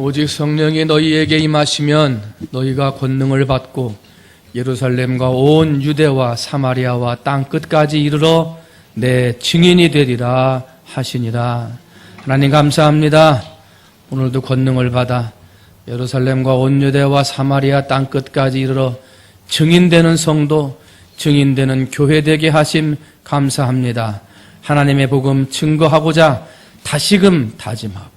오직 성령이 너희에게 임하시면 너희가 권능을 받고 예루살렘과 온 유대와 사마리아와 땅 끝까지 이르러 내 증인이 되리라 하시니라. 하나님 감사합니다. 오늘도 권능을 받아 예루살렘과 온 유대와 사마리아 땅 끝까지 이르러 증인되는 성도, 증인되는 교회 되게 하심 감사합니다. 하나님의 복음 증거하고자 다시금 다짐하고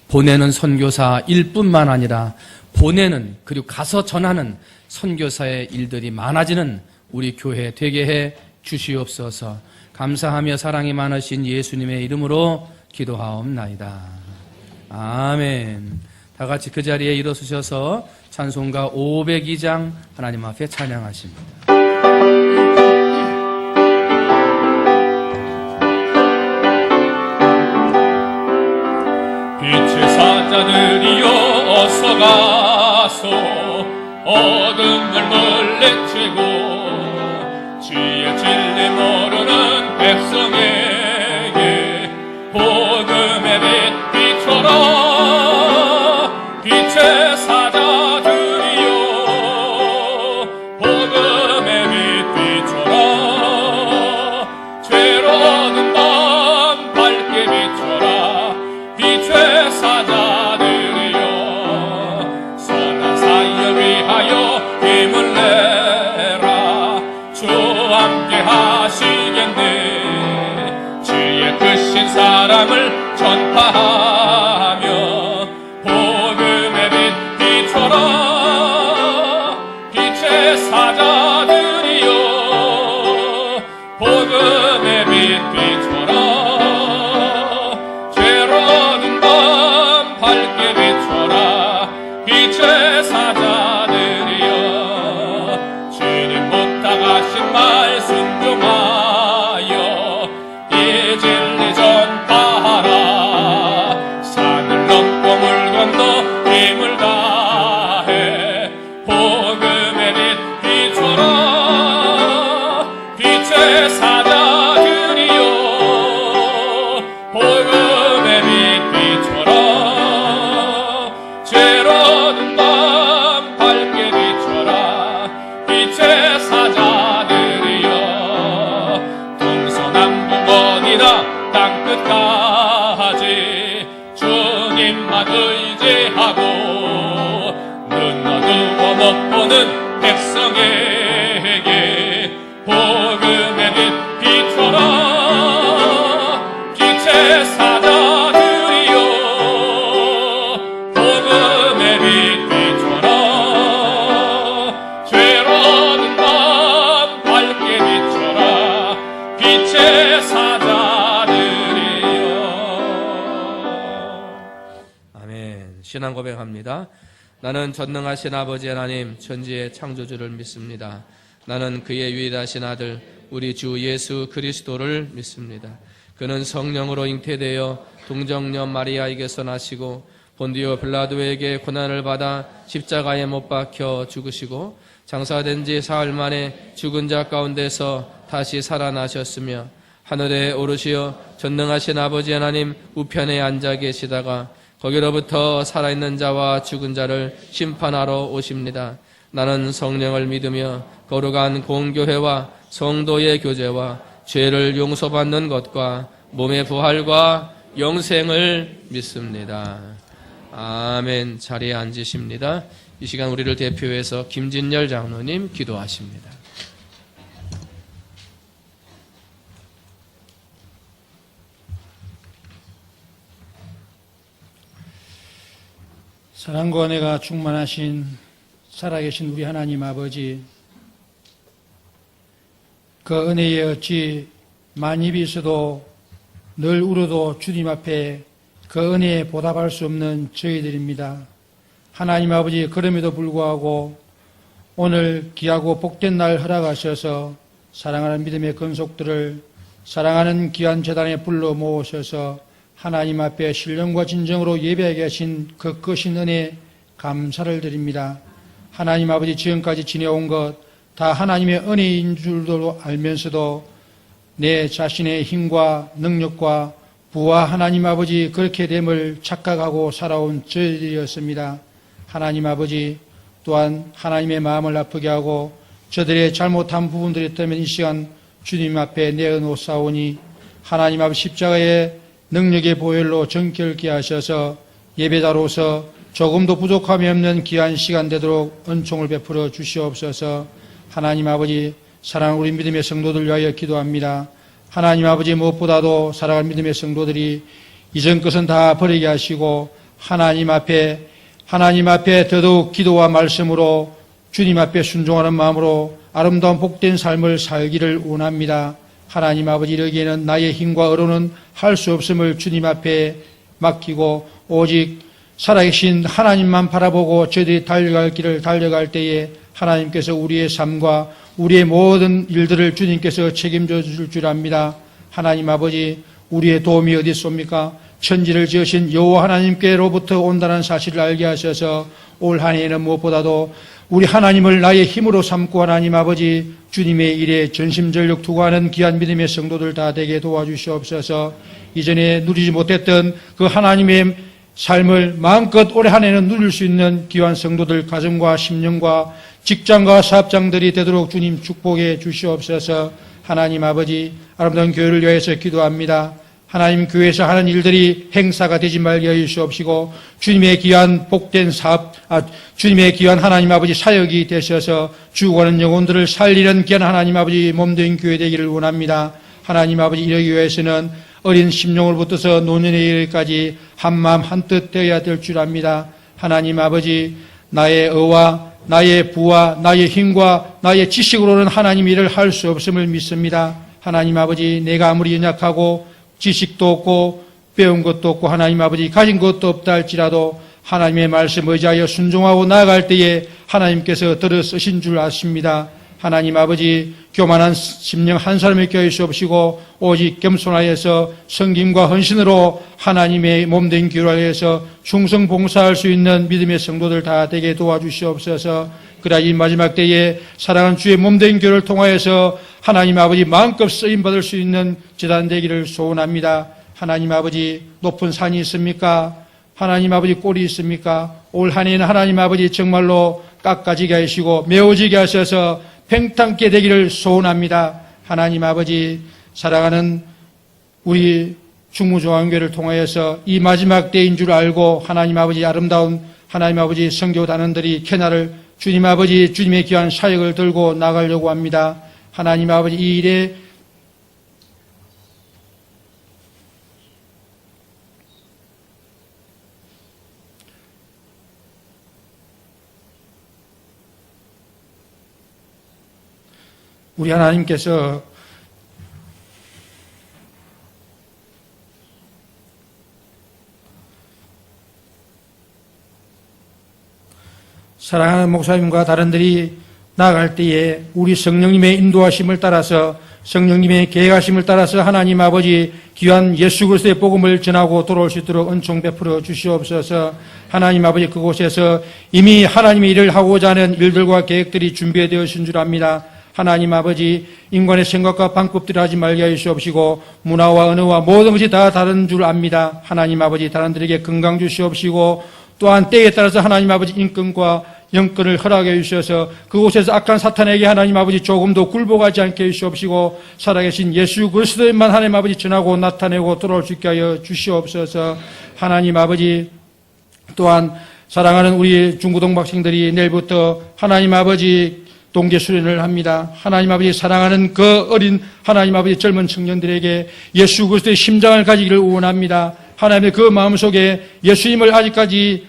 보내는 선교사일 뿐만 아니라 보내는 그리고 가서 전하는 선교사의 일들이 많아지는 우리 교회 되게 해 주시옵소서. 감사하며 사랑이 많으신 예수님의 이름으로 기도하옵나이다. 아멘. 다 같이 그 자리에 일어서셔서 찬송가 502장 하나님 앞에 찬양하십니다. 빛의 사자들이여 어서 가소 어둠을 물리치고 주의 진리 모르는 백성에게 복음의 빛 비춰라. 빛의 사자들이여 복음의 빛 비춰라. 죄로는 밤 밝게 비춰라. 빛의 사자들이여 선한 사역 위하여 힘을 내라. 주 함께 하시겠네. 주의 크신 사랑을 전파하며 복음의 빛 비춰라. 빛의 사자들이여 복음의 빛 비춰라. 밝게 비춰라. 빛의 사자들이여 주님 부탁하신 말 순종하여 이 진리 전파하라. 산을 넘고 물 건너 힘을 다해 복음의 빛 비춰라. 빛의 사자들이여 복음의 빛 비춰라. 죄로는 밤 밝게 비춰라. 빛의 사자들이여 동서남북 어디나 땅끝까지 주님만 의지하고 눈 어두워 못 보는 백성에게 복음의 빛 비춰라. 빛의 사자들이여 복음의 빛 비춰라. 죄로는 밤 밝게 비춰라. 빛의 사자들이여. 아멘. 신앙 고백합니다. 나는 전능하신 아버지 하나님 천지의 창조주를 믿습니다. 나는 그의 유일하신 아들 우리 주 예수 그리스도를 믿습니다. 그는 성령으로 잉태되어 동정녀 마리아에게서 나시고 본디오 빌라도에게 고난을 받아 십자가에 못 박혀 죽으시고 장사된 지 사흘 만에 죽은 자 가운데서 다시 살아나셨으며 하늘에 오르시어 전능하신 아버지 하나님 우편에 앉아 계시다가 거기로부터 살아있는 자와 죽은 자를 심판하러 오십니다. 나는 성령을 믿으며 거룩한 공교회와 성도의 교제와 죄를 용서받는 것과 몸의 부활과 영생을 믿습니다. 아멘. 자리에 앉으십니다. 이 시간 우리를 대표해서 김진열 장로님 기도하십니다. 사랑과 은혜가 충만하신 살아계신 우리 하나님 아버지, 그 은혜에 어찌 만입이 있어도 늘 울어도 주님 앞에 그 은혜에 보답할 수 없는 저희들입니다. 하나님 아버지, 그럼에도 불구하고 오늘 귀하고 복된 날 허락하셔서 사랑하는 믿음의 근속들을 사랑하는 귀한 제단에 불러 모으셔서 하나님 앞에 신령과 진정으로 예배하게 하신 그 크신 은혜 감사를 드립니다. 하나님 아버지, 지금까지 지내온 것 다 하나님의 은혜인 줄도 알면서도 내 자신의 힘과 능력과 부와 하나님 아버지 그렇게 됨을 착각하고 살아온 저희들이었습니다. 하나님 아버지 또한 하나님의 마음을 아프게 하고 저들의 잘못한 부분들이 있다면 이 시간 주님 앞에 내어놓사오니 하나님 아버지 십자가의 능력의 보혈로 정결케 하셔서 예배자로서 조금도 부족함이 없는 귀한 시간 되도록 은총을 베풀어 주시옵소서. 하나님 아버지 사랑하는 우리 믿음의 성도들 위하여 기도합니다. 하나님 아버지 무엇보다도 사랑하는 믿음의 성도들이 이전 것은 다 버리게 하시고 하나님 앞에 더더욱 기도와 말씀으로 주님 앞에 순종하는 마음으로 아름다운 복된 삶을 살기를 원합니다. 하나님 아버지 이러기에는 나의 힘과 의로는 할 수 없음을 주님 앞에 맡기고 오직 살아계신 하나님만 바라보고 저희들이 달려갈 길을 달려갈 때에 하나님께서 우리의 삶과 우리의 모든 일들을 주님께서 책임져 줄 줄 압니다. 하나님 아버지 우리의 도움이 어디 있습니까? 천지를 지으신 여호와 하나님께로부터 온다는 사실을 알게 하셔서 올 한 해에는 무엇보다도 우리 하나님을 나의 힘으로 삼고 하나님 아버지 주님의 일에 전심전력 투구하는 귀한 믿음의 성도들 다 되게 도와주시옵소서. 이전에 누리지 못했던 그 하나님의 삶을 마음껏 올해 한 해는 누릴 수 있는 귀한 성도들 가정과 심령과 직장과 사업장들이 되도록 주님 축복해 주시옵소서. 하나님 아버지 아름다운 교회를 위해서 기도합니다. 하나님 교회에서 하는 일들이 행사가 되지 말게 하여 주시옵시고 주님의 귀한 복된 사업, 주님의 귀한 하나님 아버지 사역이 되셔서 죽어가는 영혼들을 살리는 귀한 하나님 아버지 몸된 교회 되기를 원합니다. 하나님 아버지 이러기 위해서는 어린 심령으로부터서 노년에 이르기까지 한마음 한뜻 되어야 될 줄 압니다. 하나님 아버지 나의 의와 나의 부와 나의 힘과 나의 지식으로는 하나님 일을 할 수 없음을 믿습니다. 하나님 아버지 내가 아무리 연약하고 지식도 없고 배운 것도 없고 하나님 아버지 가진 것도 없다 할지라도 하나님의 말씀 의지하여 순종하고 나아갈 때에 하나님께서 들어 쓰신 줄 아십니다. 하나님 아버지 교만한 심령 한 사람을 껴 주옵시고 오직 겸손하여서 성김과 헌신으로 하나님의 몸된 교회를 위해서 충성 봉사할 수 있는 믿음의 성도들 다 되게 도와주시옵소서. 그러나 이 마지막 때에 사랑하는 주의 몸된 교회를 통하여서 하나님 아버지 마음껏 쓰임받을 수 있는 제단 되기를 소원합니다. 하나님 아버지 높은 산이 있습니까? 하나님 아버지 꼴이 있습니까? 올 한 해는 하나님 아버지 정말로 깎아지게 하시고 메워지게 하셔서 팽창케 되기를 소원합니다. 하나님 아버지 사랑하는 우리 중무중앙교회를 통하여서 이 마지막 때인 줄 알고 하나님 아버지 아름다운 하나님 아버지 선교단원들이 캐나를 주님 아버지 주님의 귀한 사역을 들고 나가려고 합니다. 하나님 아버지 이 일에 우리 하나님께서 사랑하는 목사님과 다른들이 나아갈 때에 우리 성령님의 인도하심을 따라서 성령님의 계획하심을 따라서 하나님 아버지 귀한 예수 그리스도의 복음을 전하고 돌아올 수 있도록 은총 베풀어 주시옵소서. 하나님 아버지 그곳에서 이미 하나님의 일을 하고자 하는 일들과 계획들이 준비되어 있는 줄 압니다. 하나님 아버지 인간의 생각과 방법들을 하지 말게 하여 주옵시고 문화와 언어와 모든 것이 다 다른 줄 압니다. 하나님 아버지 다른들에게 건강 주시옵시고 또한 때에 따라서 하나님 아버지 인권과 영권을 허락해 주셔서 그곳에서 악한 사탄에게 하나님 아버지 조금도 굴복하지 않게 해주시옵시고 살아계신 예수 그리스도만 하나님 아버지 전하고 나타내고 돌아올 수 있게 하여 주시옵소서. 하나님 아버지 또한 사랑하는 우리 중고등 학생들이 내일부터 하나님 아버지 동계 수련을 합니다. 하나님 아버지 사랑하는 그 어린 하나님 아버지 젊은 청년들에게 예수 그리스도의 심장을 가지기를 원합니다. 하나님의 그 마음속에 예수님을 아직까지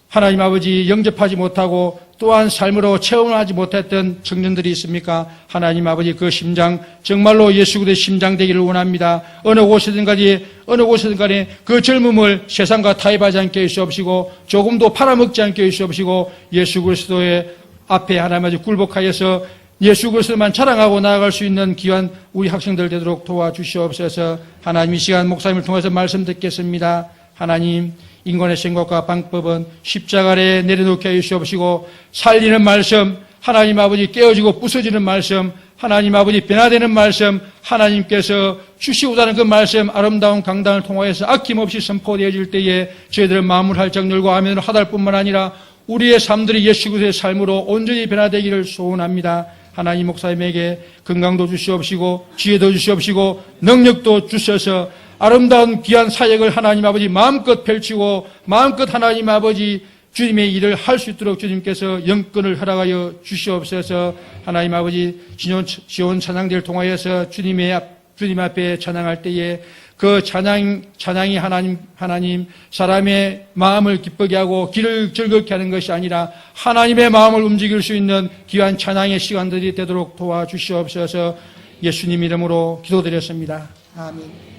하나님 아버지 영접하지 못하고 또한 삶으로 체험하지 못했던 청년들이 있습니까? 하나님 아버지 그 심장 정말로 예수 그리스도의 심장 되기를 원합니다. 어느 곳이든 간에 그 젊음을 세상과 타협하지 않게 해주시옵시고 조금도 팔아먹지 않게 해주시옵시고 예수 그리스도의 앞에 하나님 아버지 굴복하여서 예수 그리스도만 자랑하고 나아갈 수 있는 귀한 우리 학생들 되도록 도와주시옵소서. 하나님 이 시간 목사님을 통해서 말씀 듣겠습니다. 하나님 인간의 생각과 방법은 십자가 아래 내려놓게 하여 주시옵시고 살리는 말씀 하나님 아버지 깨어지고 부서지는 말씀 하나님 아버지 변화되는 말씀, 하나님께서 주시고자는 그 말씀 아름다운 강단을 통하여서 아낌없이 선포되어질 때에 저희들은 마음을 활짝 열고 아멘을 하달 뿐만 아니라 우리의 삶들이 예수 그리스도의 삶으로 온전히 변화되기를 소원합니다. 하나님 목사님에게 건강도 주시옵시고 지혜도 주시옵시고 능력도 주셔서 아름다운 귀한 사역을 하나님 아버지 마음껏 펼치고 마음껏 하나님 아버지 주님의 일을 할 수 있도록 주님께서 영권을 허락하여 주시옵소서. 하나님 아버지 지온 찬양대를 통하여서 주님 앞에 찬양할 때에 그 찬양이 하나님 사람의 마음을 기쁘게 하고 길을 즐겁게 하는 것이 아니라 하나님의 마음을 움직일 수 있는 귀한 찬양의 시간들이 되도록 도와주시옵소서. 예수님 이름으로 기도드렸습니다. 아멘.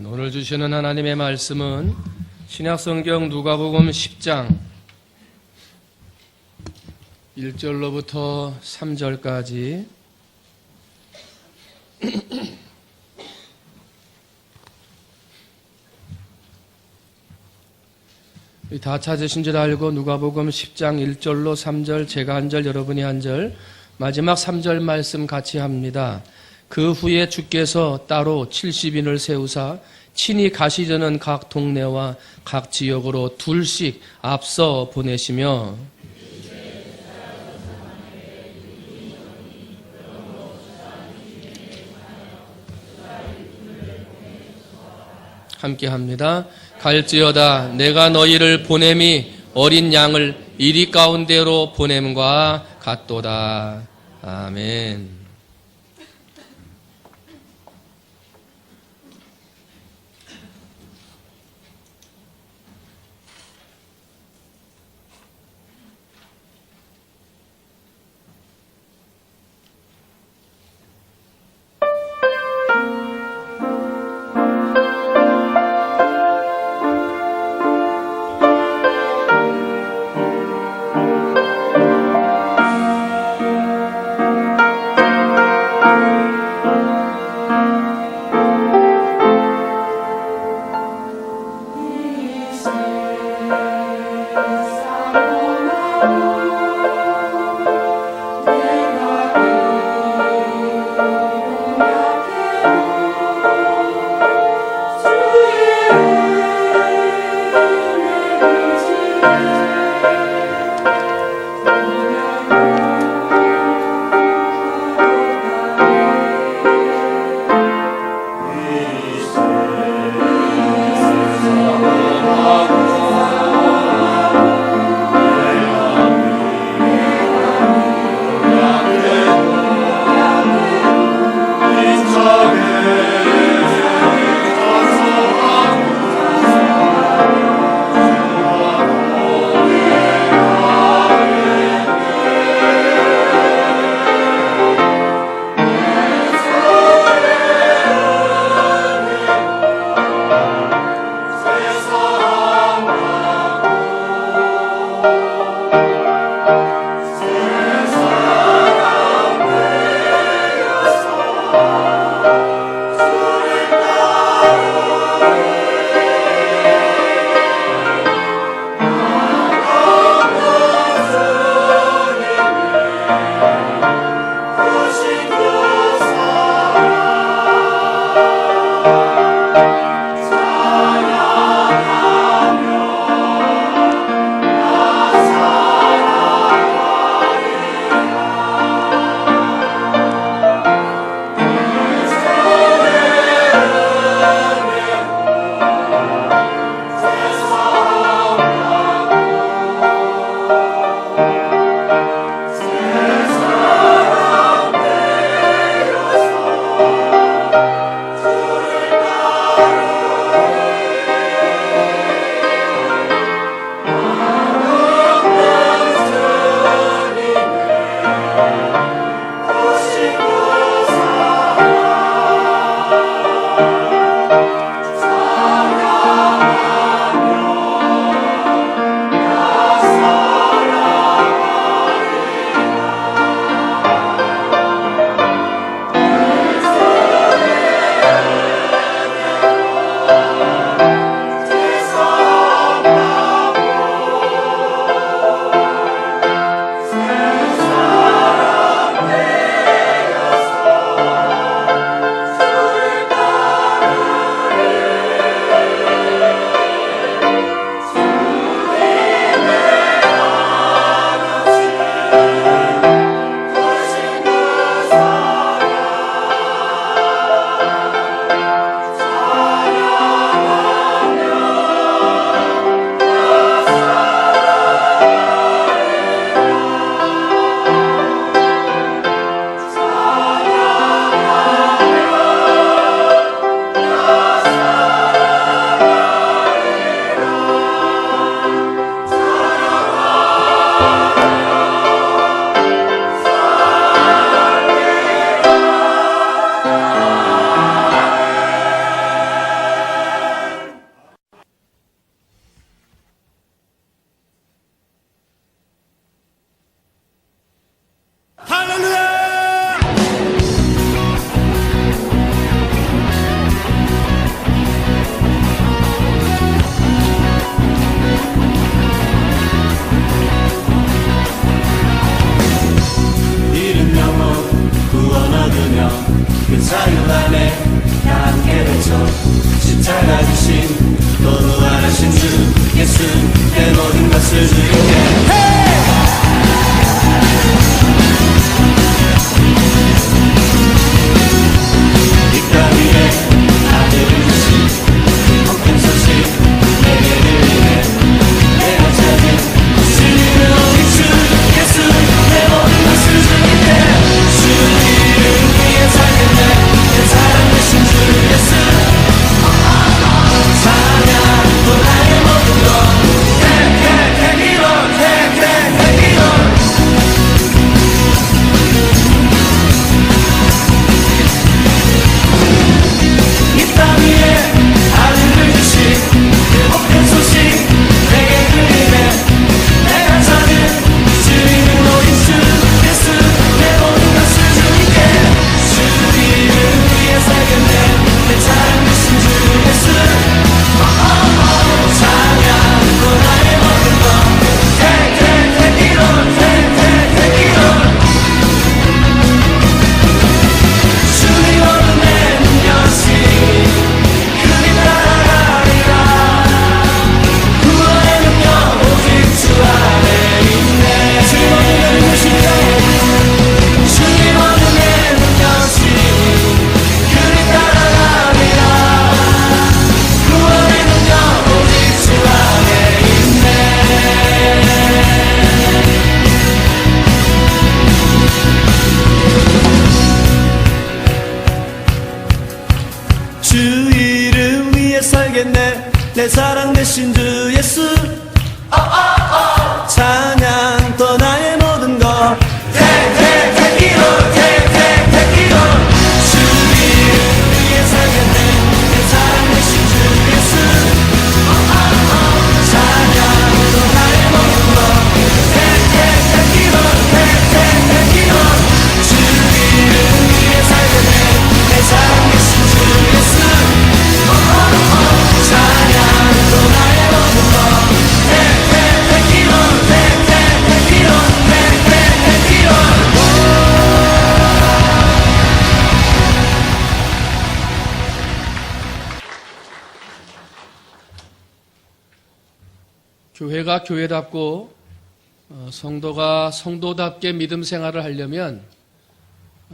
오늘 주시는 하나님의 말씀은 신약성경 누가복음 10장 1절로부터 3절까지 다 찾으신 줄 알고 누가복음 10장 1절로 3절, 제가 한 절, 여러분이 한 절, 마지막 3절 말씀 같이 합니다. 그 후에 주께서 따로 70인을 세우사 친히 가시려는 각 동네와 각 지역으로 둘씩 앞서 보내시며 함께 합니다. 갈지어다 내가 너희를 보냄이 어린 양을 이리 가운데로 보냄과 같도다. 아멘. 찾아주신 또 부활하신 주 예수 내 모든 것을 주님께 이 땅 위에 아들을 주신 큰 소식 내게 들리네 내가 찾은 주님은 오직 주 예수 내 모든 것을 주님께 주 이름 위에 살겠네 내 사랑 되신 주 예수 찬양도 나의 모든 것 Take it on, take it on 이 땅 위에 아들을 주신 그 복된 소식 내게 들리네 내가 찾은 주님은 오직 주 예수 내 모든 것을 주님께 주 이름 위에 살겠네 내 사랑 되신 주 예수 찬양도 나의 모든 것 Take it on, take it on 주님 어둠의 능력이 그리 따라가리라 구원의 능력 오직 주 안에 있네 주님 어둠의 능력이 주님 어둠의 능력이 그리 따라가리라 구원의 능력 오직 주 안에 있네 주 이름 위에 살겠네 내 사랑 되신 주 예수 찬양 또 나의 모든 것 Take it on, take it on 주 이름 위에 살겠네 내 사랑 되신 주 예수 찬양 또 나의 모든 것 Take it on, take it on 주 이름 위에 살겠네 내 사랑 되신 주 예수 찬양 또 나의 모든 것 Take it on, take it on, take it on 교회가 교회답고 성도가 성도답게 믿음 생활을 하려면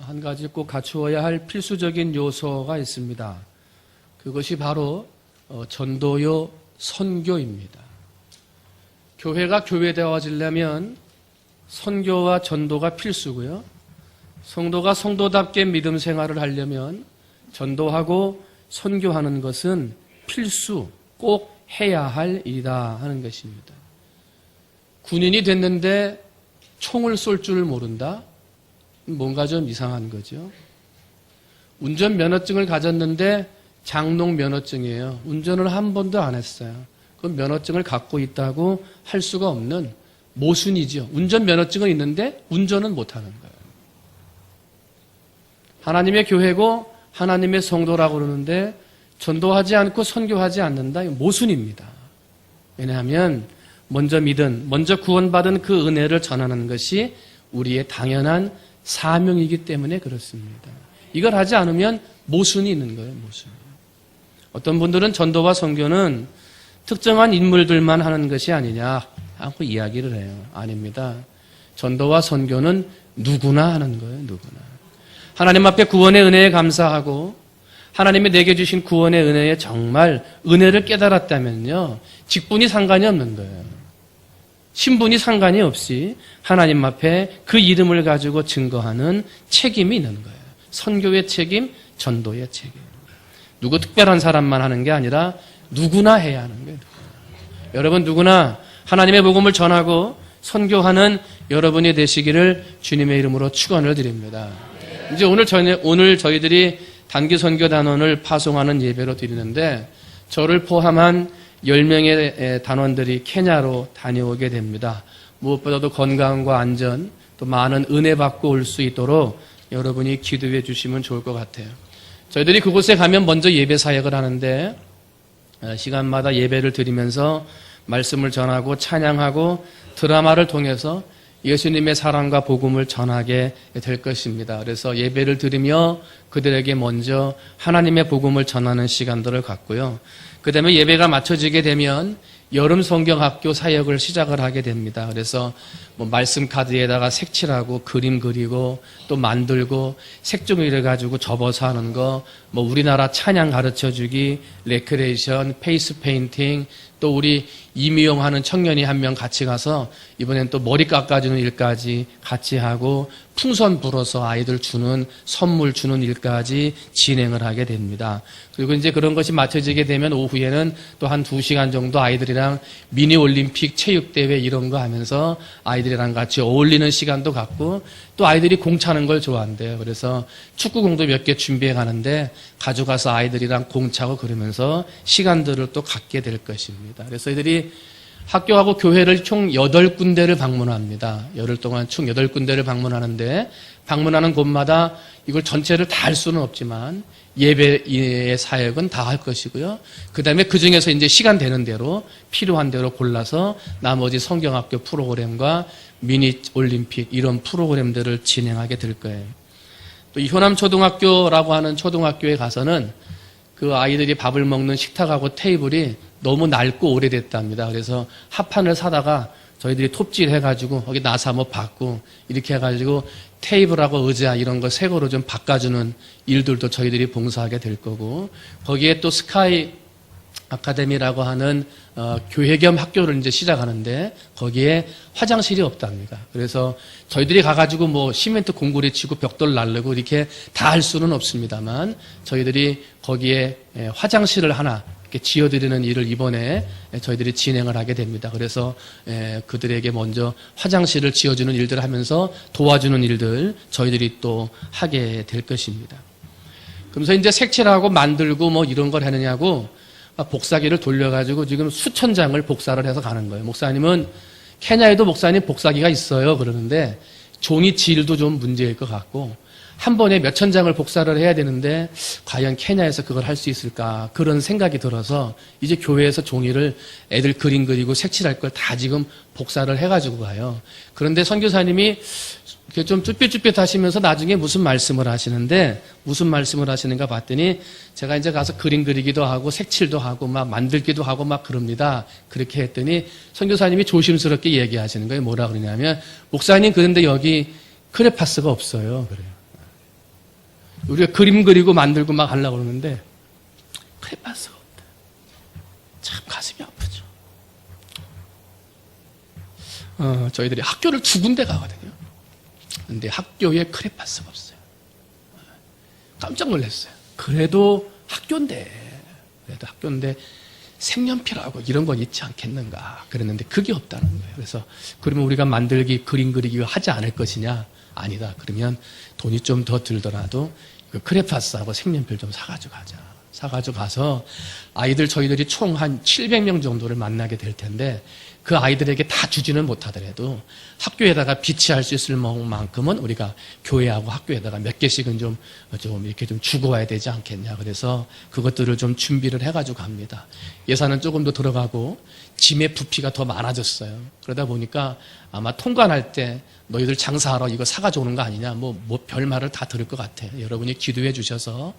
한 가지 꼭 갖추어야 할 필수적인 요소가 있습니다. 그것이 바로 전도요 선교입니다. 교회가 교회되어지려면 선교와 전도가 필수고요. 성도가 성도답게 믿음 생활을 하려면 전도하고 선교하는 것은 필수, 꼭 해야 할 일이다 하는 것입니다. 군인이 됐는데 총을 쏠 줄 모른다? 뭔가 좀 이상한 거죠. 운전면허증을 가졌는데 장롱 면허증이에요. 운전을 한 번도 안 했어요. 그 면허증을 갖고 있다고 할 수가 없는 모순이죠. 운전면허증은 있는데 운전은 못하는 거예요. 하나님의 교회고 하나님의 성도라고 그러는데 전도하지 않고 선교하지 않는다. 이거 모순입니다. 왜냐하면 먼저 구원받은 그 은혜를 전하는 것이 우리의 당연한 사명이기 때문에 그렇습니다. 이걸 하지 않으면 모순이 있는 거예요. 모순. 어떤 분들은 전도와 선교는 특정한 인물들만 하는 것이 아니냐 하고 이야기를 해요. 아닙니다. 전도와 선교는 누구나 하는 거예요. 누구나. 하나님 앞에 구원의 은혜에 감사하고 하나님이 내게 주신 구원의 은혜에 정말 은혜를 깨달았다면요. 직분이 상관이 없는 거예요. 신분이 상관이 없이 하나님 앞에 그 이름을 가지고 증거하는 책임이 있는 거예요. 선교의 책임, 전도의 책임. 누구 특별한 사람만 하는 게 아니라 누구나 해야 하는 거예요. 여러분 누구나 하나님의 복음을 전하고 선교하는 여러분이 되시기를 주님의 이름으로 축원을 드립니다. 이제 오늘 저희들이 단기 선교 단원을 파송하는 예배로 드리는데 저를 포함한 10명의 단원들이 케냐로 다녀오게 됩니다. 무엇보다도 건강과 안전 또 많은 은혜 받고 올 수 있도록 여러분이 기도해 주시면 좋을 것 같아요. 저희들이 그곳에 가면 먼저 예배 사역을 하는데 시간마다 예배를 드리면서 말씀을 전하고 찬양하고 드라마를 통해서 예수님의 사랑과 복음을 전하게 될 것입니다. 그래서 예배를 드리며 그들에게 먼저 하나님의 복음을 전하는 시간들을 갖고요. 그 다음에 예배가 마쳐지게 되면 여름 성경학교 사역을 시작을 하게 됩니다. 그래서 뭐 말씀 카드에다가 색칠하고 그림 그리고 또 만들고 색종이를 가지고 접어서 하는 거, 뭐 우리나라 찬양 가르쳐주기, 레크레이션, 페이스 페인팅, 또 우리 이미용 하는 청년이 한 명 같이 가서 이번엔 또 머리 깎아주는 일까지 같이 하고 풍선 불어서 아이들 주는 선물 주는 일까지 진행을 하게 됩니다. 그리고 이제 그런 것이 마쳐지게 되면 오후에는 또 한 2시간 정도 아이들이랑 미니 올림픽 체육대회 이런 거 하면서 아이들이랑 같이 어울리는 시간도 갖고 또 아이들이 공 차는 걸 좋아한대요. 그래서 축구공도 몇 개 준비해 가는데 가져가서 아이들이랑 공 차고 그러면서 시간들을 또 갖게 될 것입니다. 그래서 애들이 학교하고 교회를 총 8군데를 방문합니다. 열흘 동안 총 8군데를 방문하는데 방문하는 곳마다 이걸 전체를 다 할 수는 없지만 예배의 사역은 다 할 것이고요. 그 다음에 그 중에서 이제 시간 되는 대로 필요한 대로 골라서 나머지 성경학교 프로그램과 미니 올림픽 이런 프로그램들을 진행하게 될 거예요. 또 이 효남초등학교라고 하는 초등학교에 가서는 그 아이들이 밥을 먹는 식탁하고 테이블이 너무 낡고 오래됐답니다. 그래서 합판을 사다가 저희들이 톱질 해가지고 거기 나사 뭐 받고 이렇게 해가지고 테이블하고 의자 이런 거 새 거로 좀 바꿔주는 일들도 저희들이 봉사하게 될 거고, 거기에 또 스카이 아카데미라고 하는 교회 겸 학교를 이제 시작하는데 거기에 화장실이 없답니다. 그래서 저희들이 가가지고 뭐 시멘트 공구리 치고 벽돌 날르고 이렇게 다 할 수는 없습니다만 저희들이 거기에 화장실을 하나 이렇게 지어드리는 일을 이번에 저희들이 진행을 하게 됩니다. 그래서 그들에게 먼저 화장실을 지어주는 일들을 하면서 도와주는 일들 저희들이 또 하게 될 것입니다. 그러면서 이제 색칠하고 만들고 뭐 이런 걸 하느냐고 복사기를 돌려가지고 지금 수천 장을 복사를 해서 가는 거예요. 목사님은 케냐에도 목사님 복사기가 있어요. 그러는데 종이 질도 좀 문제일 것 같고 한 번에 몇천 장을 복사를 해야 되는데 과연 케냐에서 그걸 할 수 있을까 그런 생각이 들어서 이제 교회에서 종이를 애들 그림 그리고 색칠할 걸 다 지금 복사를 해가지고 가요. 그런데 선교사님이 좀 쭈삣쭈삣 하시면서 나중에 무슨 말씀을 하시는데 무슨 말씀을 하시는가 봤더니 제가 이제 가서 그림 그리기도 하고 색칠도 하고 막 만들기도 하고 막 그럽니다. 그렇게 했더니 선교사님이 조심스럽게 얘기하시는 거예요. 뭐라 그러냐면 목사님 그런데 여기 크레파스가 없어요. 그래요. 우리가 그림 그리고 만들고 막 하려고 그러는데 크레파스가 없다. 참 가슴이 아프죠. 저희들이 학교를 2군데 가거든요. 근데 학교에 크레파스가 없어요. 깜짝 놀랐어요. 그래도 학교인데 색연필하고 이런 건 있지 않겠는가 그랬는데 그게 없다는 거예요. 그래서 그러면 우리가 만들기 그림 그리기 하지 않을 것이냐? 아니다. 그러면 돈이 좀 더 들더라도 그 크레파스하고 색연필 좀 사가지고 가자. 사가지고 가서 아이들 저희들이 총 한 700명 정도를 만나게 될 텐데 그 아이들에게 다 주지는 못하더라도 학교에다가 비치할 수 있을 만큼은 우리가 교회하고 학교에다가 몇 개씩은 좀 이렇게 좀 주고 와야 되지 않겠냐. 그래서 그것들을 좀 준비를 해가지고 갑니다. 예산은 조금 더 들어가고 짐의 부피가 더 많아졌어요. 그러다 보니까 아마 통관할 때 너희들 장사하러 이거 사가지고 오는 거 아니냐 뭐 별말을 다 들을 것 같아요. 여러분이 기도해 주셔서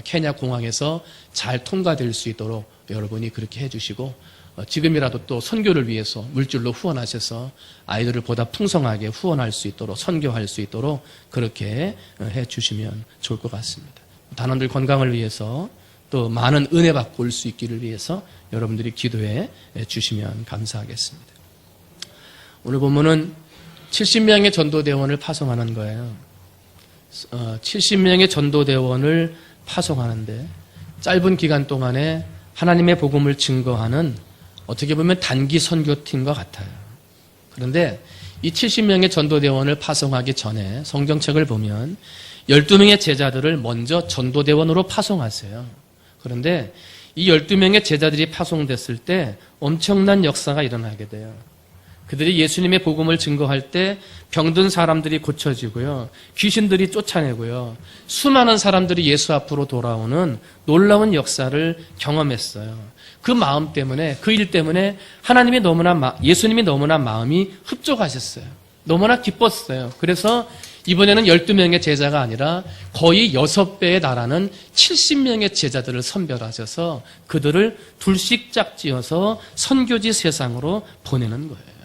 케냐 공항에서 잘 통과될 수 있도록 여러분이 그렇게 해주시고 지금이라도 또 선교를 위해서 물질로 후원하셔서 아이들을 보다 풍성하게 후원할 수 있도록 선교할 수 있도록 그렇게 해주시면 좋을 것 같습니다. 단원들 건강을 위해서 또 많은 은혜 받고 올 수 있기를 위해서 여러분들이 기도해 주시면 감사하겠습니다. 오늘 본문은 70명의 전도대원을 파송하는 거예요. 70명의 전도대원을 파송하는데 짧은 기간 동안에 하나님의 복음을 증거하는 어떻게 보면 단기 선교팀과 같아요. 그런데 이 70명의 전도대원을 파송하기 전에 성경책을 보면 12명의 제자들을 먼저 전도대원으로 파송하세요. 그런데 이 12명의 제자들이 파송됐을 때 엄청난 역사가 일어나게 돼요. 그들이 예수님의 복음을 증거할 때 병든 사람들이 고쳐지고요. 귀신들이 쫓아내고요. 수많은 사람들이 예수 앞으로 돌아오는 놀라운 역사를 경험했어요. 그 마음 때문에, 그 일 때문에 예수님이 너무나 마음이 흡족하셨어요. 너무나 기뻤어요. 그래서 이번에는 12명의 제자가 아니라 거의 6배에 달하는 70명의 제자들을 선별하셔서 그들을 둘씩 짝지어서 선교지 세상으로 보내는 거예요.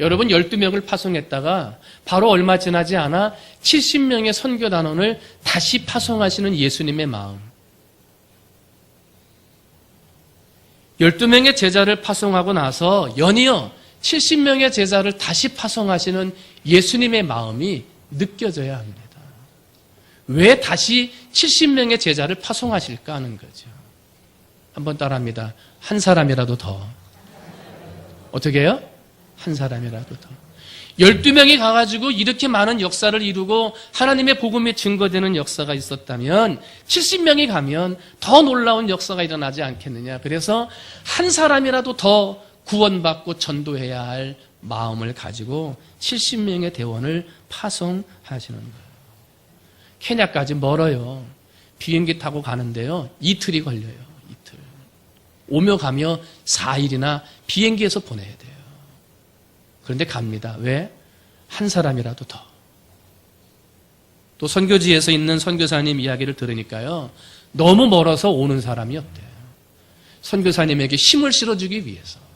여러분 12명을 파송했다가 바로 얼마 지나지 않아 70명의 선교단원을 다시 파송하시는 예수님의 마음. 12명의 제자를 파송하고 나서 연이어 70명의 제자를 다시 파송하시는 예수님의 마음이 느껴져야 합니다. 왜 다시 70명의 제자를 파송하실까 하는 거죠. 한번 따라합니다. 한 사람이라도 더. 어떻게 해요? 한 사람이라도 더. 12명이 가가지고 이렇게 많은 역사를 이루고 하나님의 복음이 증거되는 역사가 있었다면 70명이 가면 더 놀라운 역사가 일어나지 않겠느냐. 그래서 한 사람이라도 더 구원받고 전도해야 할 마음을 가지고 70명의 대원을 파송하시는 거예요. 케냐까지 멀어요. 비행기 타고 가는데요. 이틀이 걸려요. 이틀. 오며 가며 4일이나 비행기에서 보내야 돼요. 그런데 갑니다. 왜? 한 사람이라도 더. 또 선교지에서 있는 선교사님 이야기를 들으니까요. 너무 멀어서 오는 사람이 없대요. 선교사님에게 힘을 실어주기 위해서.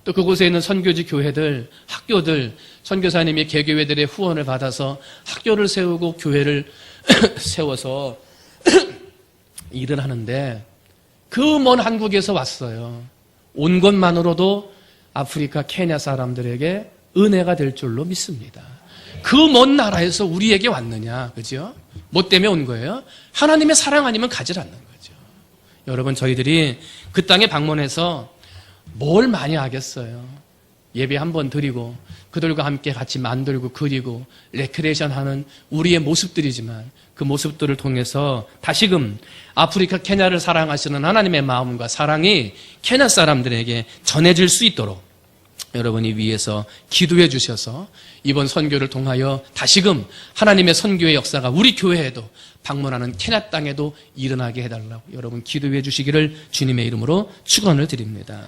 또 그곳에 있는 선교지 교회들, 학교들, 선교사님이 개교회들의 후원을 받아서 학교를 세우고 교회를 세워서 일을 하는데 그 먼 한국에서 왔어요. 온 것만으로도 아프리카 케냐 사람들에게 은혜가 될 줄로 믿습니다. 그 먼 나라에서 우리에게 왔느냐, 그죠? 뭐 때문에 온 거예요? 하나님의 사랑 아니면 가지 않는 거죠. 여러분, 저희들이 그 땅에 방문해서 뭘 많이 하겠어요? 예배 한번 드리고 그들과 함께 같이 만들고 그리고 레크레이션 하는 우리의 모습들이지만 그 모습들을 통해서 다시금 아프리카 케냐를 사랑하시는 하나님의 마음과 사랑이 케냐 사람들에게 전해질 수 있도록 여러분이 위에서 기도해 주셔서 이번 선교를 통하여 다시금 하나님의 선교의 역사가 우리 교회에도 방문하는 케냐 땅에도 일어나게 해달라고 여러분 기도해 주시기를 주님의 이름으로 축원을 드립니다.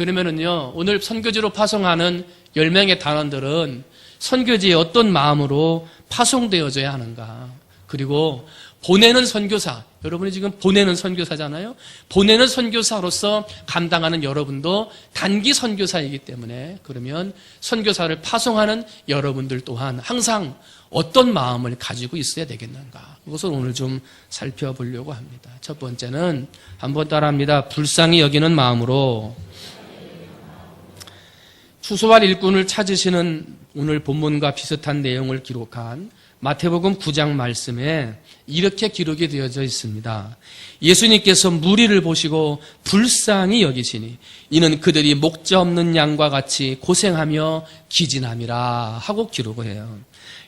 그러면은요, 오늘 선교지로 파송하는 10명의 단원들은 선교지에 어떤 마음으로 파송되어져야 하는가. 그리고 보내는 선교사, 여러분이 지금 보내는 선교사잖아요. 보내는 선교사로서 감당하는 여러분도 단기 선교사이기 때문에 그러면 선교사를 파송하는 여러분들 또한 항상 어떤 마음을 가지고 있어야 되겠는가. 그것을 오늘 좀 살펴보려고 합니다. 첫 번째는 한번 따라합니다. 불쌍히 여기는 마음으로 추수할 일꾼을 찾으시는 오늘 본문과 비슷한 내용을 기록한 마태복음 9장 말씀에 이렇게 기록이 되어져 있습니다. 예수님께서 무리를 보시고 불쌍히 여기시니 이는 그들이 목자 없는 양과 같이 고생하며 기진함이라 하고 기록을 해요.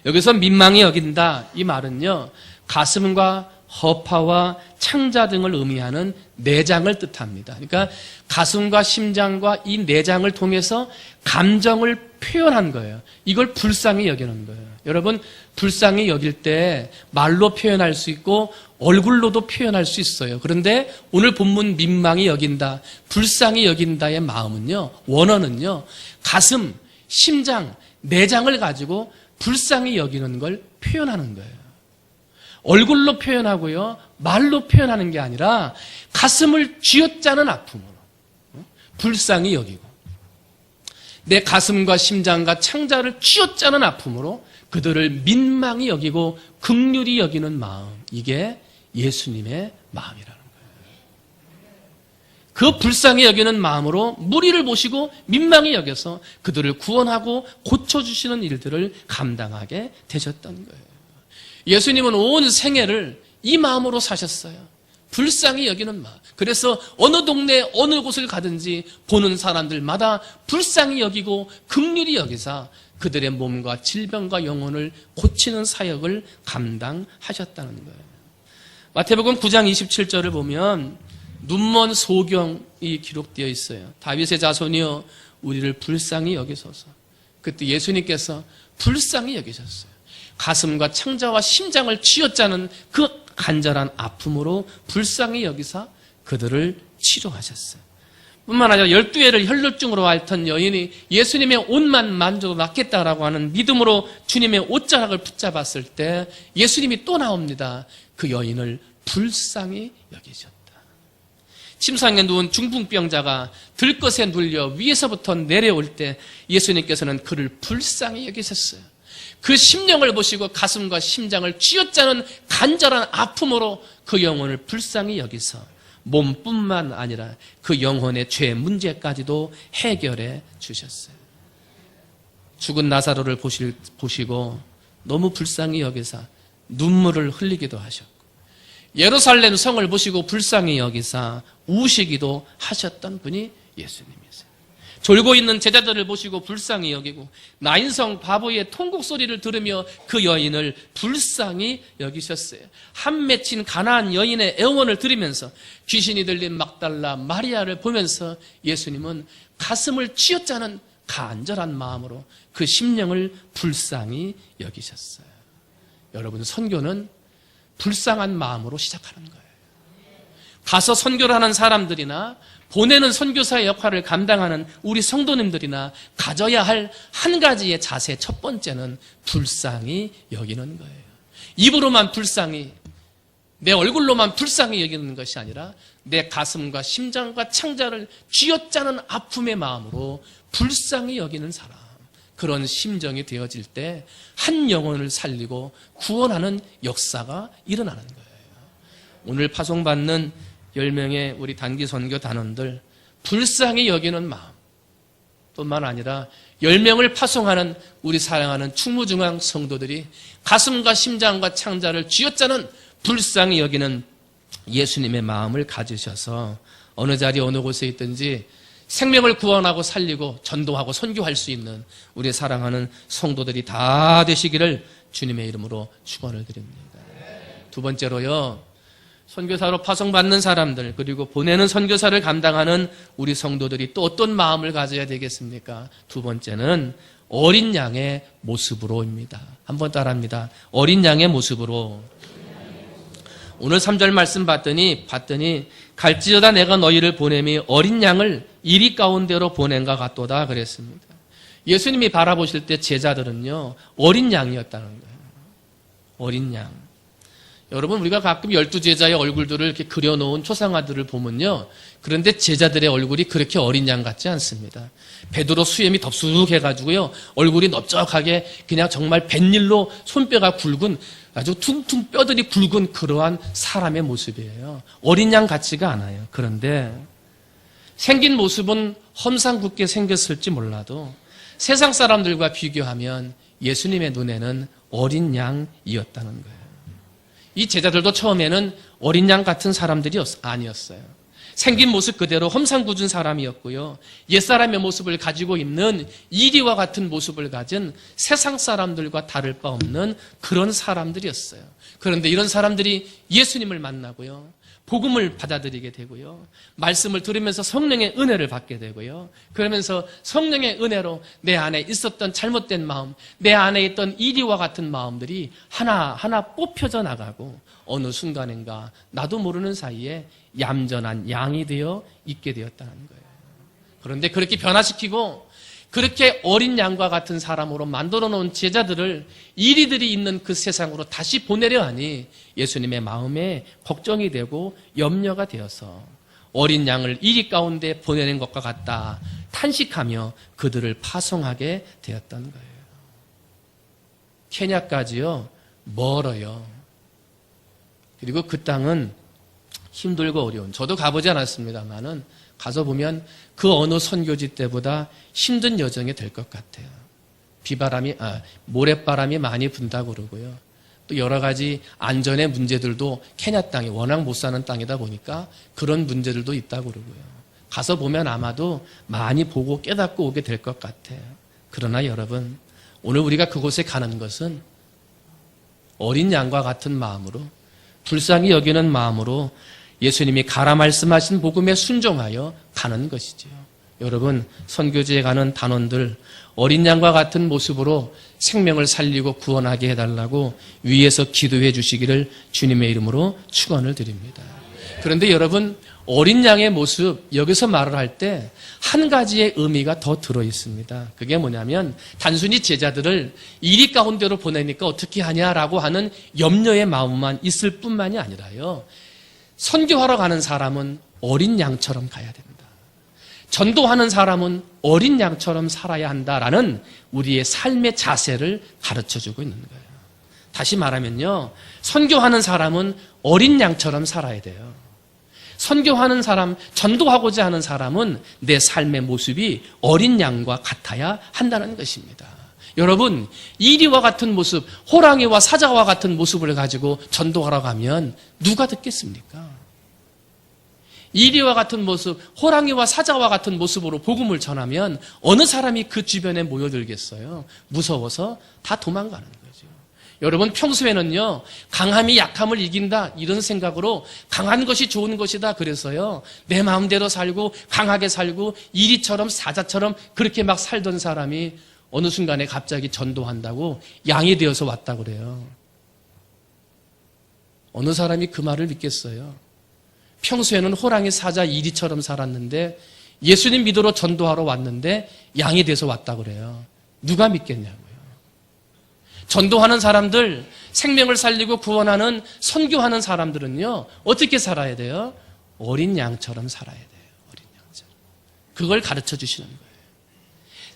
여기서 민망히 여긴다 이 말은요, 가슴과 허파와 창자 등을 의미하는 내장을 뜻합니다. 그러니까 가슴과 심장과 이 내장을 통해서 감정을 표현한 거예요. 이걸 불쌍히 여기는 거예요. 여러분, 불쌍히 여길 때 말로 표현할 수 있고 얼굴로도 표현할 수 있어요. 그런데 오늘 본문 민망히 여긴다, 불쌍히 여긴다의 마음은요, 원어는요, 가슴, 심장, 내장을 가지고 불쌍히 여기는 걸 표현하는 거예요. 얼굴로 표현하고요, 말로 표현하는 게 아니라 가슴을 쥐어짜는 아픔으로 불쌍히 여기고 내 가슴과 심장과 창자를 쥐어짜는 아픔으로 그들을 민망히 여기고 긍휼히 여기는 마음, 이게 예수님의 마음이라는 거예요. 그 불쌍히 여기는 마음으로 무리를 보시고 민망히 여겨서 그들을 구원하고 고쳐주시는 일들을 감당하게 되셨던 거예요. 예수님은 온 생애를 이 마음으로 사셨어요. 불쌍히 여기는 마음. 그래서 어느 동네 어느 곳을 가든지 보는 사람들마다 불쌍히 여기고 긍휼히 여기사 그들의 몸과 질병과 영혼을 고치는 사역을 감당하셨다는 거예요. 마태복음 9장 27절을 보면 눈먼 소경이 기록되어 있어요. 다윗의 자손이여 우리를 불쌍히 여기소서. 그때 예수님께서 불쌍히 여기셨어요. 가슴과 창자와 심장을 쥐어짜는 그 간절한 아픔으로 불쌍히 여기사 그들을 치료하셨어요. 뿐만 아니라 12회를 혈루증으로 앓던 여인이 예수님의 옷만 만져도 낫겠다라고 하는 믿음으로 주님의 옷자락을 붙잡았을 때 예수님이 또 나옵니다. 그 여인을 불쌍히 여기셨다. 침상에 누운 중풍병자가 들것에 눌려 위에서부터 내려올 때 예수님께서는 그를 불쌍히 여기셨어요. 그 심령을 보시고 가슴과 심장을 쥐어짜는 간절한 아픔으로 그 영혼을 불쌍히 여기서 몸뿐만 아니라 그 영혼의 죄 문제까지도 해결해 주셨어요. 죽은 나사로를 보시고 너무 불쌍히 여기사 눈물을 흘리기도 하셨고, 예루살렘 성을 보시고 불쌍히 여기사 우시기도 하셨던 분이 예수님이세요. 졸고 있는 제자들을 보시고 불쌍히 여기고 나인성 바보의 통곡 소리를 들으며 그 여인을 불쌍히 여기셨어요. 한 맺힌 가나안 여인의 애원을 들으면서 귀신이 들린 막달라 마리아를 보면서 예수님은 가슴을 쥐어짜는 간절한 마음으로 그 심령을 불쌍히 여기셨어요. 여러분, 선교는 불쌍한 마음으로 시작하는 거예요. 가서 선교를 하는 사람들이나 보내는 선교사의 역할을 감당하는 우리 성도님들이나 가져야 할 한 가지의 자세, 첫 번째는 불쌍히 여기는 거예요. 입으로만 불쌍히, 내 얼굴로만 불쌍히 여기는 것이 아니라 내 가슴과 심장과 창자를 쥐어짜는 아픔의 마음으로 불쌍히 여기는 사람, 그런 심정이 되어질 때 한 영혼을 살리고 구원하는 역사가 일어나는 거예요. 오늘 파송받는 10명의 우리 단기 선교 단원들, 불쌍히 여기는 마음 뿐만 아니라 10명을 파송하는 우리 사랑하는 충무중앙 성도들이 가슴과 심장과 창자를 쥐어짜는 불쌍히 여기는 예수님의 마음을 가지셔서 어느 자리 어느 곳에 있든지 생명을 구원하고 살리고 전도하고 선교할 수 있는 우리 사랑하는 성도들이 다 되시기를 주님의 이름으로 축원을 드립니다. 두 번째로요, 선교사로 파송받는 사람들, 그리고 보내는 선교사를 감당하는 우리 성도들이 또 어떤 마음을 가져야 되겠습니까? 두 번째는 어린 양의 모습으로입니다. 한번 따라합니다. 어린 양의 모습으로. 오늘 3절 말씀 봤더니 갈지어다 내가 너희를 보냄이 어린 양을 이리 가운데로 보낸가 같도다 그랬습니다. 예수님이 바라보실 때 제자들은요, 어린 양이었다는 거예요. 어린 양. 여러분, 우리가 가끔 12제자의 얼굴들을 이렇게 그려놓은 초상화들을 보면요, 그런데 제자들의 얼굴이 그렇게 어린 양 같지 않습니다. 베드로 수염이 덥수룩해가지고요, 얼굴이 넓적하게 그냥 정말 뱃일로 손뼈가 굵은 아주 퉁퉁 뼈들이 굵은 그러한 사람의 모습이에요. 어린 양 같지가 않아요. 그런데 생긴 모습은 험상궂게 생겼을지 몰라도 세상 사람들과 비교하면 예수님의 눈에는 어린 양이었다는 거예요. 이 제자들도 처음에는 어린 양 같은 사람들이 아니었어요. 생긴 모습 그대로 험상궂은 사람이었고요, 옛사람의 모습을 가지고 있는 이리와 같은 모습을 가진 세상 사람들과 다를 바 없는 그런 사람들이었어요. 그런데 이런 사람들이 예수님을 만나고요, 복음을 받아들이게 되고요, 말씀을 들으면서 성령의 은혜를 받게 되고요, 그러면서 성령의 은혜로 내 안에 있었던 잘못된 마음, 내 안에 있던 이리와 같은 마음들이 하나하나 뽑혀져 나가고 어느 순간인가 나도 모르는 사이에 얌전한 양이 되어 있게 되었다는 거예요. 그런데 그렇게 변화시키고 그렇게 어린 양과 같은 사람으로 만들어 놓은 제자들을 이리들이 있는 그 세상으로 다시 보내려 하니 예수님의 마음에 걱정이 되고 염려가 되어서 어린 양을 이리 가운데 보내는 것과 같다 탄식하며 그들을 파송하게 되었던 거예요. 케냐까지요, 멀어요. 그리고 그 땅은 힘들고 어려운, 저도 가보지 않았습니다만은 가서 보면 그 어느 선교지 때보다 힘든 여정이 될 것 같아요. 모래바람이 많이 분다고 그러고요. 또 여러 가지 안전의 문제들도 케냐 땅이 워낙 못 사는 땅이다 보니까 그런 문제들도 있다고 그러고요. 가서 보면 아마도 많이 보고 깨닫고 오게 될 것 같아요. 그러나 여러분, 오늘 우리가 그곳에 가는 것은 어린 양과 같은 마음으로, 불쌍히 여기는 마음으로 예수님이 가라 말씀하신 복음에 순종하여 가는 것이지요. 여러분, 선교지에 가는 단원들, 어린 양과 같은 모습으로 생명을 살리고 구원하게 해달라고 위에서 기도해 주시기를 주님의 이름으로 축원을 드립니다. 그런데 여러분, 어린 양의 모습, 여기서 말을 할 때 한 가지의 의미가 더 들어 있습니다. 그게 뭐냐면 단순히 제자들을 이리 가운데로 보내니까 어떻게 하냐라고 하는 염려의 마음만 있을 뿐만이 아니라요. 선교하러 가는 사람은 어린 양처럼 가야 된다. 전도하는 사람은 어린 양처럼 살아야 한다라는 우리의 삶의 자세를 가르쳐주고 있는 거예요. 다시 말하면요. 선교하는 사람은 어린 양처럼 살아야 돼요. 선교하는 사람, 전도하고자 하는 사람은 내 삶의 모습이 어린 양과 같아야 한다는 것입니다. 여러분, 이리와 같은 모습, 호랑이와 사자와 같은 모습을 가지고 전도하러 가면 누가 듣겠습니까? 이리와 같은 모습, 호랑이와 사자와 같은 모습으로 복음을 전하면 어느 사람이 그 주변에 모여들겠어요? 무서워서 다 도망가는 거죠. 여러분, 평소에는요, 강함이 약함을 이긴다, 이런 생각으로 강한 것이 좋은 것이다, 그래서요, 내 마음대로 살고, 강하게 살고, 이리처럼 사자처럼 그렇게 막 살던 사람이 어느 순간에 갑자기 전도한다고 양이 되어서 왔다고 그래요. 어느 사람이 그 말을 믿겠어요? 평소에는 호랑이, 사자, 이리처럼 살았는데 예수님 믿으러 전도하러 왔는데 양이 돼서 왔다고 그래요. 누가 믿겠냐고요. 전도하는 사람들, 생명을 살리고 구원하는, 선교하는 사람들은요, 어떻게 살아야 돼요? 어린 양처럼 살아야 돼요. 어린 양처럼. 그걸 가르쳐 주시는 거예요.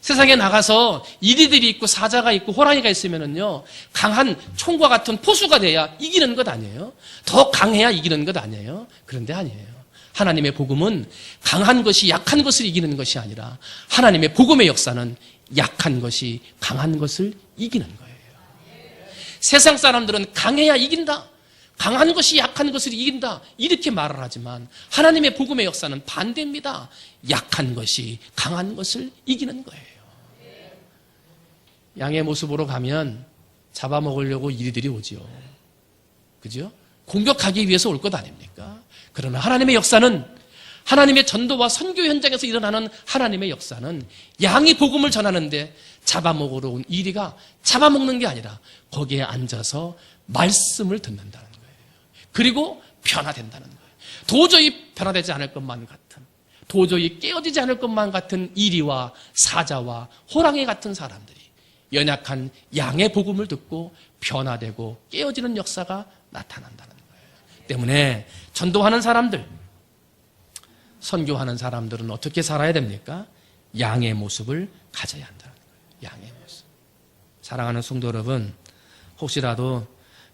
세상에 나가서 이리들이 있고 사자가 있고 호랑이가 있으면은요, 강한 총과 같은 포수가 돼야 이기는 것 아니에요? 더 강해야 이기는 것 아니에요? 그런데 아니에요. 하나님의 복음은 강한 것이 약한 것을 이기는 것이 아니라 하나님의 복음의 역사는 약한 것이 강한 것을 이기는 거예요. 세상 사람들은 강해야 이긴다. 강한 것이 약한 것을 이긴다. 이렇게 말을 하지만 하나님의 복음의 역사는 반대입니다. 약한 것이 강한 것을 이기는 거예요. 양의 모습으로 가면 잡아먹으려고 이리들이 오지요. 그죠? 공격하기 위해서 올 것 아닙니까? 그러나 하나님의 역사는, 하나님의 전도와 선교 현장에서 일어나는 하나님의 역사는 양이 복음을 전하는데 잡아먹으러 온 이리가 잡아먹는 게 아니라 거기에 앉아서 말씀을 듣는다는 거예요. 그리고 변화된다는 거예요. 도저히 변화되지 않을 것만 같은, 도저히 깨어지지 않을 것만 같은 이리와 사자와 호랑이 같은 사람들이 연약한 양의 복음을 듣고 변화되고 깨어지는 역사가 나타난다는 거예요. 때문에 전도하는 사람들, 선교하는 사람들은 어떻게 살아야 됩니까? 양의 모습을 가져야 한다는 거예요. 양의 모습. 사랑하는 성도 여러분, 혹시라도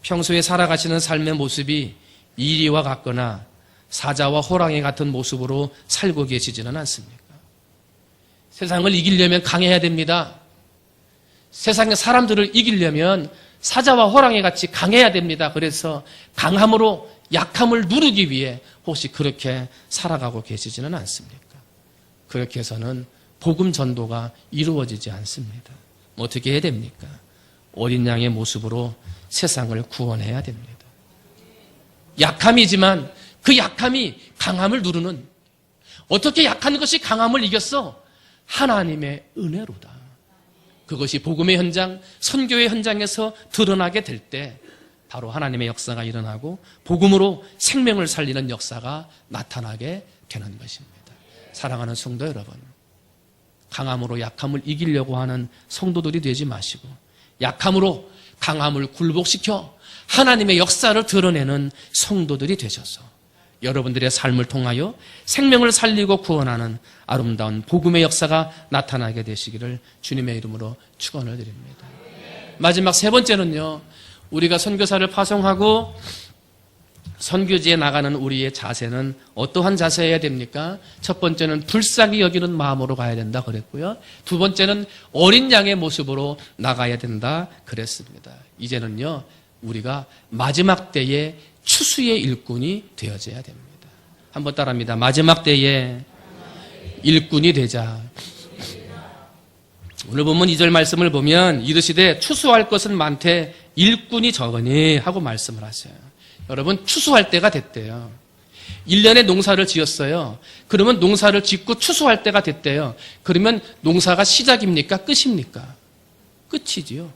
평소에 살아가시는 삶의 모습이 이리와 같거나 사자와 호랑이 같은 모습으로 살고 계시지는 않습니까? 세상을 이기려면 강해야 됩니다. 세상의 사람들을 이기려면 사자와 호랑이 같이 강해야 됩니다. 그래서 강함으로 약함을 누르기 위해 혹시 그렇게 살아가고 계시지는 않습니까? 그렇게 해서는 복음 전도가 이루어지지 않습니다. 어떻게 해야 됩니까? 어린 양의 모습으로 세상을 구원해야 됩니다. 약함이지만 그 약함이 강함을 누르는, 어떻게 약한 것이 강함을 이겼어? 하나님의 은혜로다. 그것이 복음의 현장, 선교의 현장에서 드러나게 될 때 바로 하나님의 역사가 일어나고 복음으로 생명을 살리는 역사가 나타나게 되는 것입니다. 사랑하는 성도 여러분, 강함으로 약함을 이기려고 하는 성도들이 되지 마시고 약함으로 강함을 굴복시켜 하나님의 역사를 드러내는 성도들이 되셔서 여러분들의 삶을 통하여 생명을 살리고 구원하는 아름다운 복음의 역사가 나타나게 되시기를 주님의 이름으로 축원을 드립니다. 마지막 세 번째는요, 우리가 선교사를 파송하고 선교지에 나가는 우리의 자세는 어떠한 자세여야 됩니까? 첫 번째는 불쌍히 여기는 마음으로 가야 된다 그랬고요. 두 번째는 어린 양의 모습으로 나가야 된다 그랬습니다. 이제는요, 우리가 마지막 때에 추수의 일꾼이 되어져야 됩니다. 한번 따라합니다. 마지막 때에 일꾼이 되자. 오늘 보면 2절 말씀을 보면 이르시되 추수할 것은 많되 일꾼이 적으니 하고 말씀을 하세요. 여러분, 추수할 때가 됐대요. 1년에 농사를 지었어요. 그러면 농사를 짓고 추수할 때가 됐대요. 그러면 농사가 시작입니까? 끝입니까? 끝이지요.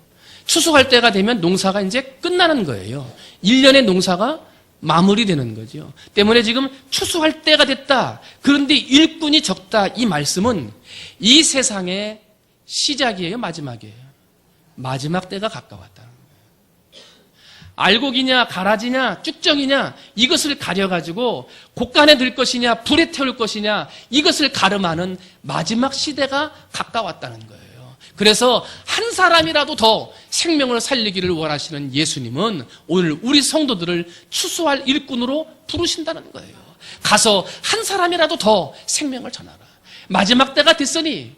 추수할 때가 되면 농사가 이제 끝나는 거예요. 1년의 농사가 마무리되는 거죠. 때문에 지금 추수할 때가 됐다. 그런데 일꾼이 적다. 이 말씀은 이 세상의 시작이에요, 마지막이에요. 마지막 때가 가까웠다는 거예요. 알곡이냐 가라지냐 쭉정이냐 이것을 가려가지고 곡간에 들 것이냐 불에 태울 것이냐 이것을 가름하는 마지막 시대가 가까웠다는 거예요. 그래서 한 사람이라도 더 생명을 살리기를 원하시는 예수님은 오늘 우리 성도들을 추수할 일꾼으로 부르신다는 거예요. 가서 한 사람이라도 더 생명을 전하라. 마지막 때가 됐으니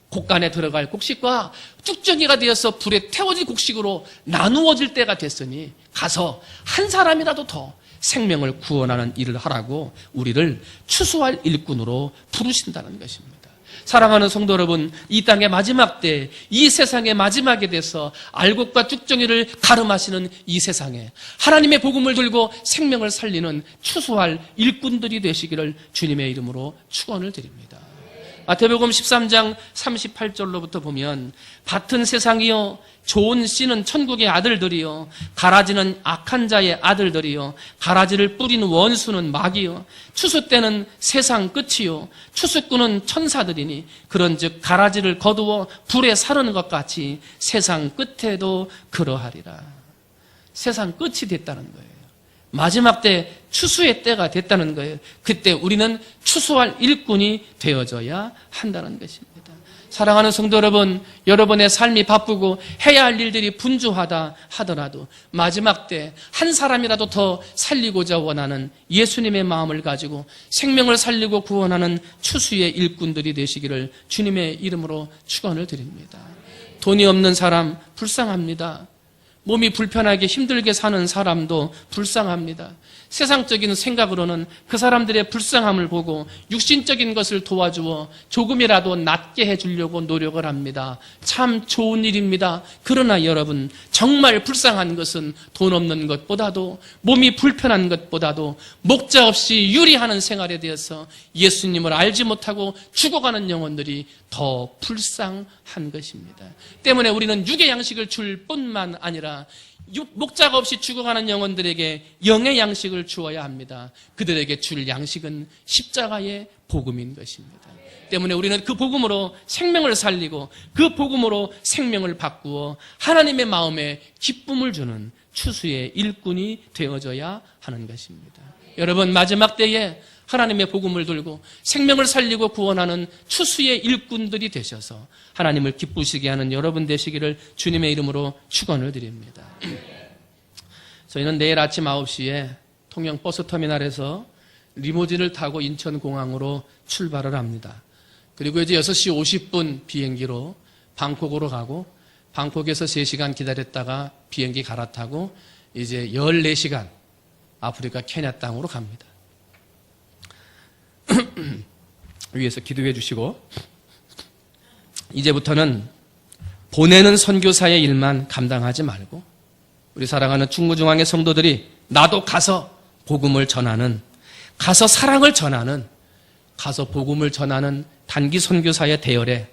곡간에 들어갈 곡식과 쭉정이가 되어서 불에 태워질 곡식으로 나누어질 때가 됐으니 가서 한 사람이라도 더 생명을 구원하는 일을 하라고 우리를 추수할 일꾼으로 부르신다는 것입니다. 사랑하는 성도 여러분, 이 땅의 마지막 때, 이 세상의 마지막에 대해서 알곡과 쭉정이를 가름하시는 이 세상에 하나님의 복음을 들고 생명을 살리는 추수할 일꾼들이 되시기를 주님의 이름으로 축원을 드립니다. 마태복음 13장 38절로부터 보면 밭은 세상이요 좋은 씨는 천국의 아들들이요 가라지는 악한 자의 아들들이요 가라지를 뿌린 원수는 마귀요 추수 때는 세상 끝이요 추수꾼은 천사들이니 그런즉 가라지를 거두어 불에 사르는 것 같이 세상 끝에도 그러하리라. 세상 끝이 됐다는 거예요. 마지막 때 추수의 때가 됐다는 거예요. 그때 우리는 추수할 일꾼이 되어져야 한다는 것입니다. 사랑하는 성도 여러분, 여러분의 삶이 바쁘고 해야 할 일들이 분주하다 하더라도 마지막 때 한 사람이라도 더 살리고자 원하는 예수님의 마음을 가지고 생명을 살리고 구원하는 추수의 일꾼들이 되시기를 주님의 이름으로 축원을 드립니다. 돈이 없는 사람 불쌍합니다. 몸이 불편하게 힘들게 사는 사람도 불쌍합니다. 세상적인 생각으로는 그 사람들의 불쌍함을 보고 육신적인 것을 도와주어 조금이라도 낫게 해주려고 노력을 합니다. 참 좋은 일입니다. 그러나 여러분, 정말 불쌍한 것은 돈 없는 것보다도 몸이 불편한 것보다도 목자 없이 유리하는 생활에 대해서 예수님을 알지 못하고 죽어가는 영혼들이 더 불쌍한 것입니다. 때문에 우리는 육의 양식을 줄 뿐만 아니라 목자가 없이 죽어가는 영혼들에게 영의 양식을 주어야 합니다. 그들에게 줄 양식은 십자가의 복음인 것입니다. 때문에 우리는 그 복음으로 생명을 살리고 그 복음으로 생명을 바꾸어 하나님의 마음에 기쁨을 주는 추수의 일꾼이 되어져야 하는 것입니다. 여러분, 마지막 때에 하나님의 복음을 들고 생명을 살리고 구원하는 추수의 일꾼들이 되셔서 하나님을 기쁘시게 하는 여러분 되시기를 주님의 이름으로 축원을 드립니다. 저희는 내일 아침 9시에 통영 버스터미널에서 리무진을 타고 인천공항으로 출발을 합니다. 그리고 이제 6시 50분 비행기로 방콕으로 가고 방콕에서 3시간 기다렸다가 비행기 갈아타고 이제 14시간 아프리카 케냐 땅으로 갑니다. 위에서 기도해 주시고 이제부터는 보내는 선교사의 일만 감당하지 말고 우리 사랑하는 충무중앙의 성도들이 나도 가서 복음을 전하는, 가서 사랑을 전하는, 가서 복음을 전하는 단기 선교사의 대열에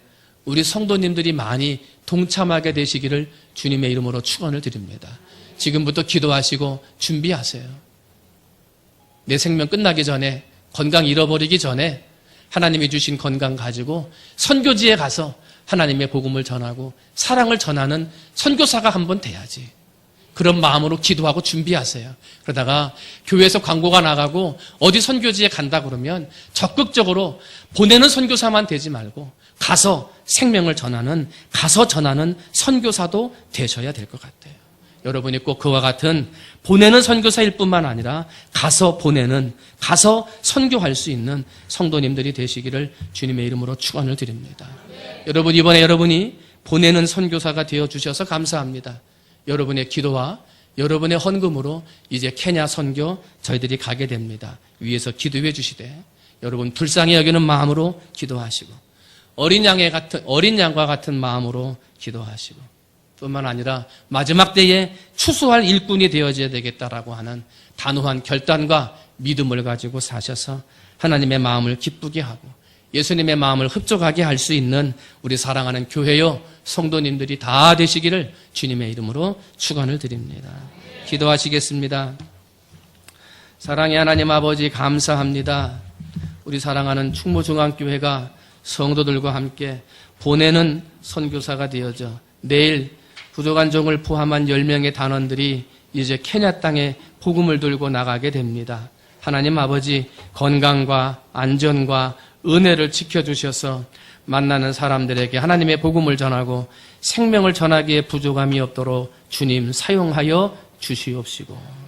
우리 성도님들이 많이 동참하게 되시기를 주님의 이름으로 축원을 드립니다. 지금부터 기도하시고 준비하세요. 내 생명 끝나기 전에, 건강 잃어버리기 전에 하나님이 주신 건강 가지고 선교지에 가서 하나님의 복음을 전하고 사랑을 전하는 선교사가 한번 돼야지. 그런 마음으로 기도하고 준비하세요. 그러다가 교회에서 광고가 나가고 어디 선교지에 간다 그러면 적극적으로 보내는 선교사만 되지 말고 가서 생명을 전하는, 가서 전하는 선교사도 되셔야 될 것 같아요. 여러분이 꼭 그와 같은 보내는 선교사일 뿐만 아니라 가서 보내는, 가서 선교할 수 있는 성도님들이 되시기를 주님의 이름으로 축원을 드립니다. 여러분, 이번에 여러분이 보내는 선교사가 되어주셔서 감사합니다. 여러분의 기도와 여러분의 헌금으로 이제 케냐 선교 저희들이 가게 됩니다. 위에서 기도해 주시되 여러분 불쌍히 여기는 마음으로 기도하시고 어린 양과 같은 마음으로 기도하시고 뿐만 아니라 마지막 때에 추수할 일꾼이 되어져야 되겠다라고 하는 단호한 결단과 믿음을 가지고 사셔서 하나님의 마음을 기쁘게 하고 예수님의 마음을 흡족하게 할 수 있는 우리 사랑하는 교회요 성도님들이 다 되시기를 주님의 이름으로 축원을 드립니다. 기도하시겠습니다. 사랑의 하나님 아버지 감사합니다. 우리 사랑하는 충무중앙교회가 성도들과 함께 보내는 선교사가 되어져 내일 부족한 종을 포함한 10명의 단원들이 이제 케냐 땅에 복음을 들고 나가게 됩니다. 하나님 아버지 건강과 안전과 은혜를 지켜주셔서 만나는 사람들에게 하나님의 복음을 전하고 생명을 전하기에 부족함이 없도록 주님 사용하여 주시옵시고,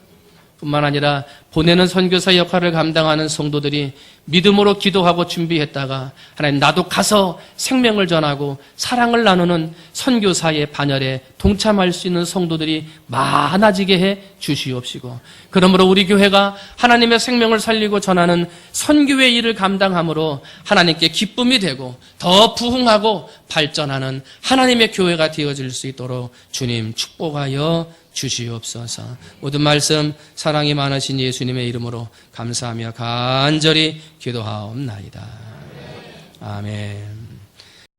뿐만 아니라 보내는 선교사 역할을 감당하는 성도들이 믿음으로 기도하고 준비했다가 하나님 나도 가서 생명을 전하고 사랑을 나누는 선교사의 반열에 동참할 수 있는 성도들이 많아지게 해 주시옵시고, 그러므로 우리 교회가 하나님의 생명을 살리고 전하는 선교의 일을 감당함으로 하나님께 기쁨이 되고 더 부흥하고 발전하는 하나님의 교회가 되어질 수 있도록 주님 축복하여 주시옵소서. 모든 말씀 사랑이 많으신 예수님의 이름으로 감사하며 간절히 기도하옵나이다. 아멘.